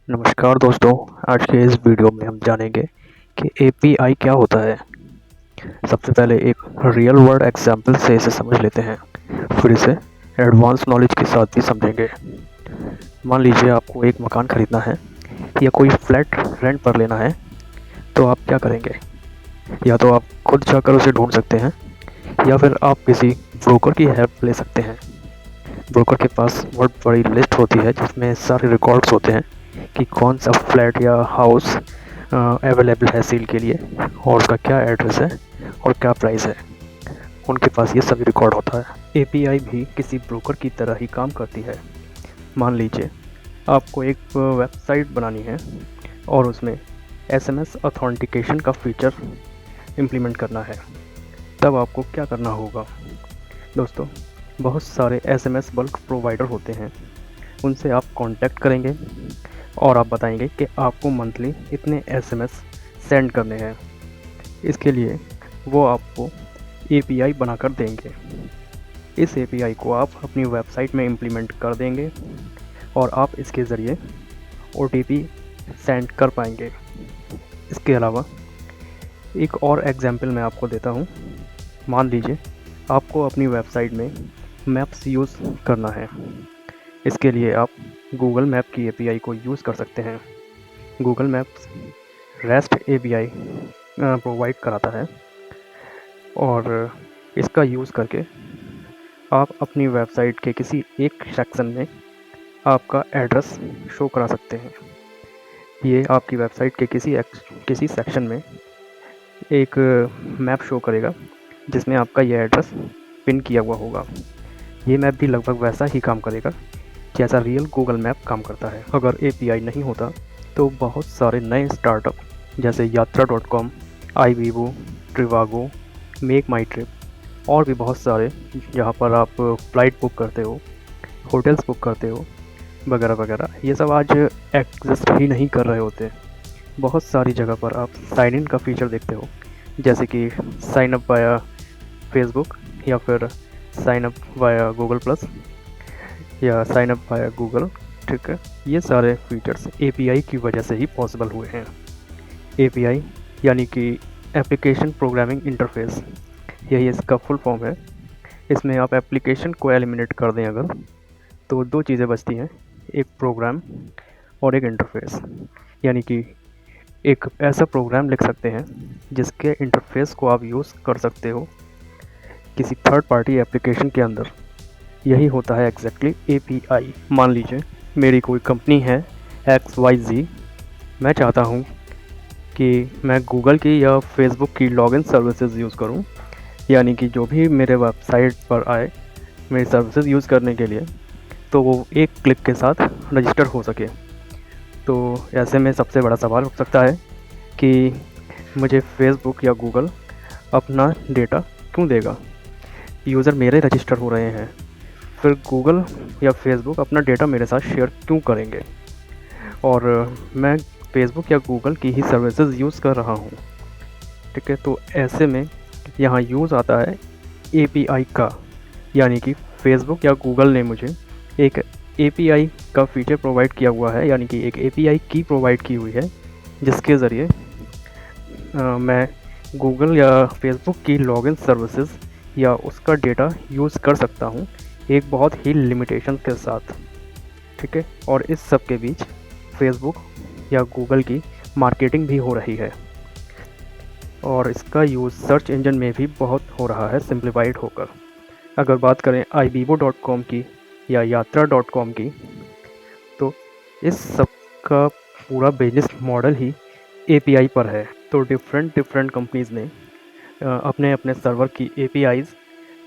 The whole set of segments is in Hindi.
नमस्कार दोस्तों। आज के इस वीडियो में हम जानेंगे कि एपीआई क्या होता है। सबसे पहले एक रियल वर्ल्ड एग्जांपल से इसे समझ लेते हैं, फिर इसे एडवांस नॉलेज के साथ भी समझेंगे। मान लीजिए आपको एक मकान खरीदना है या कोई फ्लैट रेंट पर लेना है, तो आप क्या करेंगे? या तो आप खुद जाकर उसे ढूंढ सकते हैं या फिर आप किसी ब्रोकर की हेल्प ले सकते हैं। ब्रोकर के पास बहुत बड़ी लिस्ट होती है जिसमें सारे रिकॉर्ड्स होते हैं कि कौन सा फ्लैट या हाउस अवेलेबल है सेल के लिए और उसका क्या एड्रेस है और क्या प्राइस है। उनके पास ये सभी रिकॉर्ड होता है। एपीआई भी किसी ब्रोकर की तरह ही काम करती है। मान लीजिए आपको एक वेबसाइट बनानी है और उसमें एसएमएस ऑथेंटिकेशन का फीचर इम्प्लीमेंट करना है, तब आपको क्या करना होगा? दोस्तों, बहुत सारे एसएमएस बल्क प्रोवाइडर होते हैं, उनसे आप कांटेक्ट करेंगे और आप बताएंगे कि आपको मंथली इतने एसएमएस सेंड करने हैं। इसके लिए वो आपको एपीआई बनाकर देंगे। इस एपीआई को आप अपनी वेबसाइट में इम्प्लीमेंट कर देंगे और आप इसके ज़रिए ओटीपी सेंड कर पाएंगे। इसके अलावा एक और एग्जांपल मैं आपको देता हूँ। मान लीजिए आपको अपनी वेबसाइट में मैप्स यूज़ करना है। इसके लिए आप गूगल मैप की एपीआई को यूज़ कर सकते हैं। Google maps rest API provide कराता है और इसका यूज़ करके आप अपनी वेबसाइट के किसी एक सेक्शन में आपका एड्रेस शो करा सकते हैं। ये आपकी वेबसाइट के किसी सेक्शन में एक मैप शो करेगा जिसमें आपका ये एड्रेस पिन किया हुआ होगा। ये मैप भी लगभग वैसा ही काम करेगा जैसा रियल गूगल मैप काम करता है। अगर एपीआई नहीं होता तो बहुत सारे नए स्टार्टअप जैसे यात्रा.com, आईवीवो, ट्रिवागो, मेक माई ट्रिप और भी बहुत सारे, जहाँ पर आप फ़्लाइट बुक करते हो, होटल्स बुक करते हो वगैरह वगैरह, ये सब आज एग्जिस्ट ही नहीं कर रहे होते। बहुत सारी जगह पर आप साइन इन का फीचर देखते हो, जैसे कि साइन अप वाया फेसबुक या फिर sign up via Google plus या साइन अप वाया गूगल। ठीक है, ये सारे फीचर्स एपीआई की वजह से ही पॉसिबल हुए हैं। एपीआई यानी कि एप्लीकेशन प्रोग्रामिंग इंटरफेस, यही इसका फुल फॉर्म है। इसमें आप एप्लीकेशन को एलिमिनेट कर दें अगर, तो दो चीज़ें बचती हैं, एक प्रोग्राम और एक इंटरफेस। यानी कि एक ऐसा प्रोग्राम लिख सकते हैं जिसके इंटरफेस को आप यूज़ कर सकते हो किसी थर्ड पार्टी एप्लीकेशन के अंदर। यही होता है एग्जैक्टली एपीआई। मान लीजिए मेरी कोई कंपनी है XYZ, मैं चाहता हूँ कि मैं गूगल की या फेसबुक की लॉगिन सर्विसेज यूज़ करूँ, यानी कि जो भी मेरे वेबसाइट पर आए मेरी सर्विसेज यूज़ करने के लिए, तो वो एक क्लिक के साथ रजिस्टर हो सके। तो ऐसे में सबसे बड़ा सवाल हो सकता है कि मुझे फेसबुक या गूगल अपना डेटा क्यों देगा? यूज़र मेरे रजिस्टर हो रहे हैं, फिर गूगल या फेसबुक अपना डेटा मेरे साथ शेयर क्यों करेंगे? और मैं फेसबुक या गूगल की ही सर्विसेज यूज़ कर रहा हूँ। ठीक है, तो ऐसे में यहाँ यूज़ आता है एपीआई का, यानी कि फेसबुक या गूगल ने मुझे एक एपीआई का फीचर प्रोवाइड किया हुआ है, यानी कि एक एपीआई की प्रोवाइड की हुई है जिसके ज़रिए मैं गूगल या फेसबुक की लॉगिन सर्विसेज या उसका डेटा यूज़ कर सकता हूँ, एक बहुत ही लिमिटेशन के साथ। ठीक है, और इस सब के बीच फेसबुक या गूगल की मार्केटिंग भी हो रही है और इसका यूज़ सर्च इंजन में भी बहुत हो रहा है सिंप्लीफाइड होकर। अगर बात करें ivivo.com की या यात्रा.com की, तो इस सब का पूरा बिजनेस मॉडल ही एपीआई पर है। तो डिफरेंट कंपनीज़ ने अपने अपने सर्वर की एपीआईज़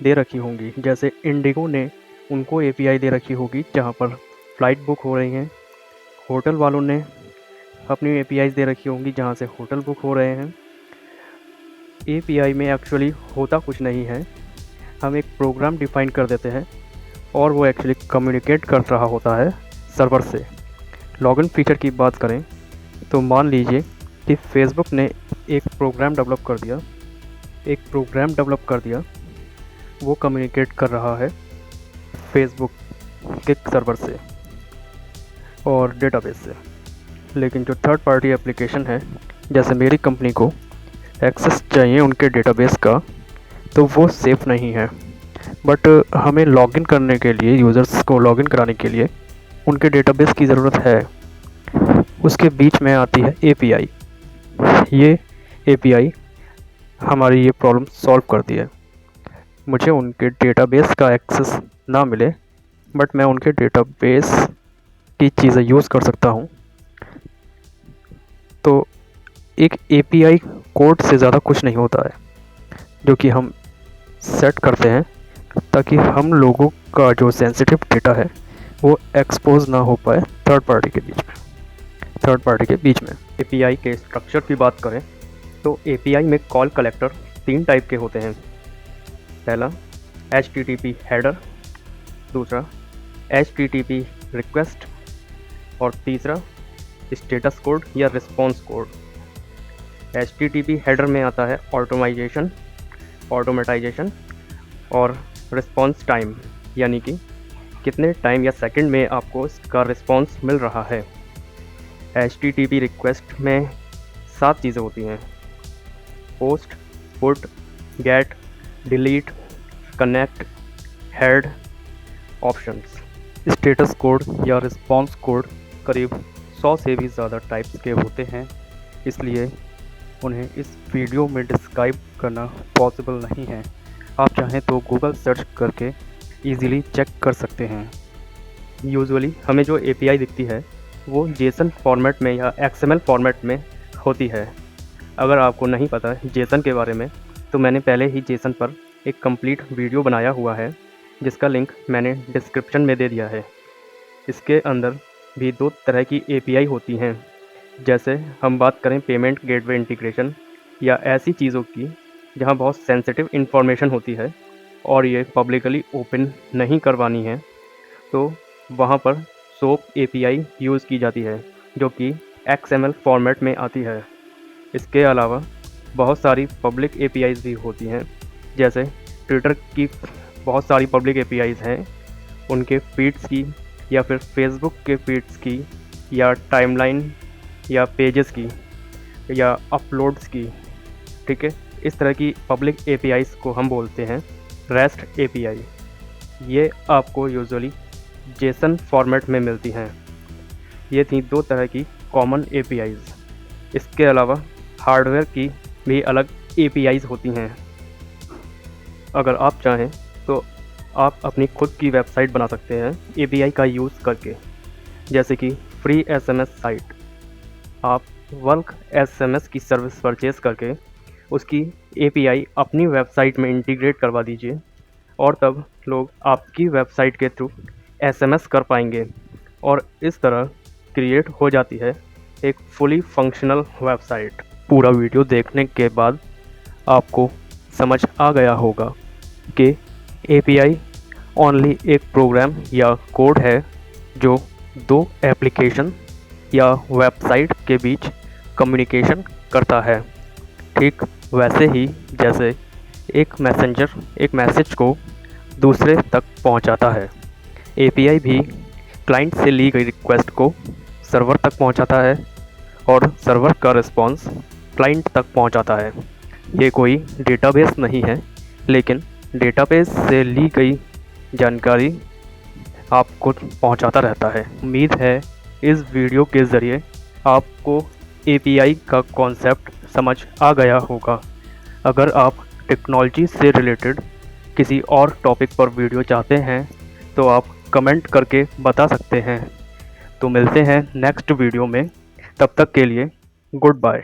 दे रखी होंगी। जैसे इंडिगो ने उनको एपीआई दे रखी होगी जहाँ पर फ़्लाइट बुक हो रही हैं। होटल वालों ने अपनी एपीआईज़ दे रखी होंगी जहाँ से होटल बुक हो रहे हैं। एपीआई में एक्चुअली होता कुछ नहीं है, हम एक प्रोग्राम डिफ़ाइन कर देते हैं और वो एक्चुअली कम्युनिकेट कर रहा होता है सर्वर से। लॉगिन फीचर की बात करें तो मान लीजिए कि फेसबुक ने एक प्रोग्राम डेवलप कर दिया, वो कम्युनिकेट कर रहा है फेसबुक के सर्वर से और डेटाबेस से। लेकिन जो थर्ड पार्टी एप्लीकेशन है, जैसे मेरी कंपनी को एक्सेस चाहिए उनके डेटाबेस का, तो वो सेफ़ नहीं है। बट हमें लॉगिन करने के लिए, यूज़र्स को लॉगिन कराने के लिए उनके डेटाबेस की ज़रूरत है। उसके बीच में आती है एपीआई। ये एपीआई हमारी ये प्रॉब्लम सॉल्व करती है। मुझे उनके डेटाबेस का एक्सेस ना मिले, बट मैं उनके डेटाबेस की चीज़ें यूज़ कर सकता हूँ। तो एक एपीआई कोड से ज़्यादा कुछ नहीं होता है, जो कि हम सेट करते हैं ताकि हम लोगों का जो सेंसिटिव डेटा है वो एक्सपोज ना हो पाए थर्ड पार्टी के बीच में। एपीआई के स्ट्रक्चर की बात करें तो एपीआई में कॉल कलेक्टर 3 टाइप के होते हैं। पहला HTTP हेडर, दूसरा HTTP रिक्वेस्ट और तीसरा स्टेटस कोड या रिस्पॉन्स कोड। HTTP हेडर में आता है ऑटोमेटाइजेशन और रिस्पॉन्स टाइम, यानी कि कितने टाइम या सेकंड में आपको इसका रिस्पॉन्स मिल रहा है। HTTP रिक्वेस्ट में 7 चीज़ें होती हैं: post, put, get, delete, connect, head, options. Status code या रिस्पॉन्स कोड करीब 100 से भी ज़्यादा टाइप्स के होते हैं, इसलिए उन्हें इस वीडियो में डिस्क्राइब करना पॉसिबल नहीं है। आप चाहें तो गूगल सर्च करके इजीली चेक कर सकते हैं। यूजुअली हमें जो एपीआई दिखती है वो जेसन फॉर्मेट में या XML फॉर्मेट में होती है। अगर आपको नहीं पता जेसन के बारे में, तो मैंने पहले ही जेसन पर एक कंप्लीट वीडियो बनाया हुआ है, जिसका लिंक मैंने डिस्क्रिप्शन में दे दिया है। इसके अंदर भी 2 तरह की एपीआई होती हैं। जैसे हम बात करें पेमेंट गेटवे इंटीग्रेशन या ऐसी चीज़ों की जहां बहुत सेंसिटिव इन्फॉर्मेशन होती है और ये पब्लिकली ओपन नहीं करवानी है, तो वहां पर सोप एपीआई यूज़ की जाती है, जो कि XML फॉर्मेट में आती है। इसके अलावा बहुत सारी पब्लिक एपीआईज़ भी होती हैं, जैसे ट्विटर की बहुत सारी पब्लिक एपीआईज़ हैं, उनके फीड्स की या फिर फेसबुक के फीड्स की या टाइमलाइन या पेजेस की या अपलोड्स की। ठीक है, इस तरह की पब्लिक एपीआईज़ को हम बोलते हैं रेस्ट एपीआई। ये आपको यूजुअली जेसन फॉर्मेट में मिलती हैं। ये थी 2 तरह की कॉमन एपीआईज़। इसके अलावा हार्डवेयर की भी अलग एपीआईज़ होती हैं। अगर आप चाहें तो आप अपनी खुद की वेबसाइट बना सकते हैं एपीआई का यूज़ करके, जैसे कि फ्री SMS साइट। आप वर्क SMS की सर्विस परचेज़ करके उसकी एपीआई अपनी वेबसाइट में इंटीग्रेट करवा दीजिए और तब लोग आपकी वेबसाइट के थ्रू SMS कर पाएंगे और इस तरह क्रिएट हो जाती है एक फुली फंक्शनल वेबसाइट। पूरा वीडियो देखने के बाद आपको समझ आ गया होगा कि एपीआई ओनली एक प्रोग्राम या कोड है जो 2 एप्लीकेशन या वेबसाइट के बीच कम्युनिकेशन करता है। ठीक वैसे ही जैसे एक मैसेंजर एक मैसेज को दूसरे तक पहुंचाता है, एपीआई भी क्लाइंट से ली गई रिक्वेस्ट को सर्वर तक पहुंचाता है और सर्वर का रिस्पॉन्स क्लाइंट तक पहुंचाता है। ये कोई डेटाबेस नहीं है, लेकिन डेटाबेस से ली गई जानकारी आपको पहुंचाता रहता है। उम्मीद है इस वीडियो के ज़रिए आपको एपीआई का कॉन्सेप्ट समझ आ गया होगा। अगर आप टेक्नोलॉजी से रिलेटेड किसी और टॉपिक पर वीडियो चाहते हैं तो आप कमेंट करके बता सकते हैं। तो मिलते हैं नेक्स्ट वीडियो में, तब तक के लिए गुड बाय।